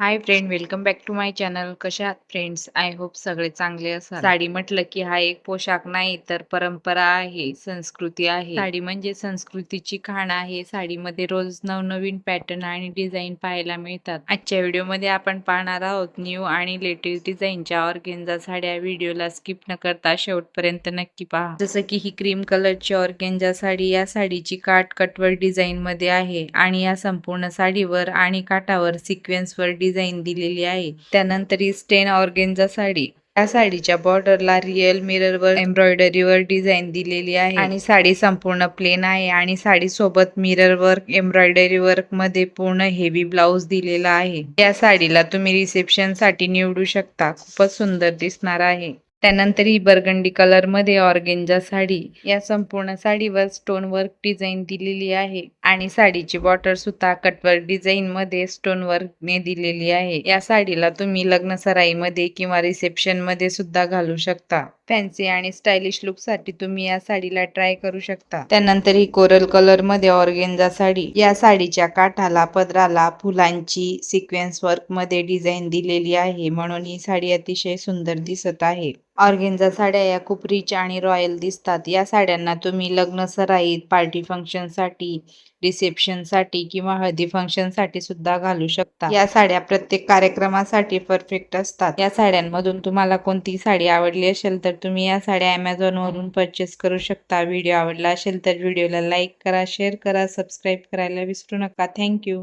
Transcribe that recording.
High friend, welcome back to my channel. कशा आहात friends? I hope सगळे चांगले असाल. साडी म्हटलं की हा एक पोशाख नाही तर परंपरा आहे, संस्कृती आहे. साडी म्हणजे संस्कृतीची खाण आहे. साडीमध्ये रोज नवनवीन पॅटर्न आणि डिझाईन पाहायला मिळतात. आजच्या व्हिडिओमध्ये आपण पाहणार आहोत न्यू आणि लेटेस्ट डिझाईनच्या ऑर्गेन्झा साड्या. व्हिडिओला स्किप न करता शेवटपर्यंत नक्की पहा. जसं की ही क्रीम कलरची ऑर्गेन्झा साडी, या साडीची काठ कटवर डिझाईन मध्ये आहे आणि या संपूर्ण साडीवर आणि काठावर सिक्वेन्सवर डिझाईन दिलेली आहे. त्यानंतर ही स्टेन ऑर्गेन्झा साडी, या साडीच्या बॉर्डरला रिअल मिररवर एम्ब्रॉयडरीवर डिझाईन दिलेली आहे आणि साडी संपूर्ण प्लेन आहे आणि साडी सोबत मिरर वर्क एम्ब्रॉयडरी वर्क मध्ये पूर्ण हेवी ब्लाउज दिलेला आहे. या साडीला तुम्ही रिसेप्शन साठी निवडू शकता. खूपच सुंदर दिसणार आहे. त्यानंतर ही बर्गंडी कलर मध्ये ऑर्गेन्झा साडी, या संपूर्ण साडीवर स्टोन वर्क डिझाईन दिलेली आहे आणि साडीची बॉर्डर सुद्धा कटवर्क डिझाईन मध्ये स्टोन वर्क ने दिलेली आहे. या साडीला तुम्ही लग्न सराईमध्ये किंवा रिसेप्शन मध्ये सुद्धा घालू शकता. फॅन्सी आणि स्टायलिश लुक साठी तुम्ही या साडीला ट्राय करू शकता. त्यानंतर ही कोरल कलर मध्ये ऑर्गेन्झा साडी, या साडीच्या काठाला पदराला फुलांची सिक्वेन्स वर्क मध्ये डिझाईन दिलेली आहे, म्हणून ही साडी अतिशय सुंदर दिसत आहे. ऑर्गेन्झा साड्या या खूप रिच आणि रॉयल दिसतात. या साड्यांना तुम्ही लग्न सराईत, पार्टी फंक्शन साठी, रिसेप्शन साठी किंवा हळदी फंक्शन साठी सुद्धा घालू शकता. या साड्या प्रत्येक कार्यक्रमासाठी परफेक्ट असतात. या साड्यांमधून तुम्हाला कोणती साडी आवडली असेल तर तुम्ही या साड्या Amazon वरून परचेस करू शकता. व्हिडिओ आवडला असेल तर व्हिडिओला लाईक करा, शेअर करा, सबस्क्राईब करायला विसरू नका. थँक्यू.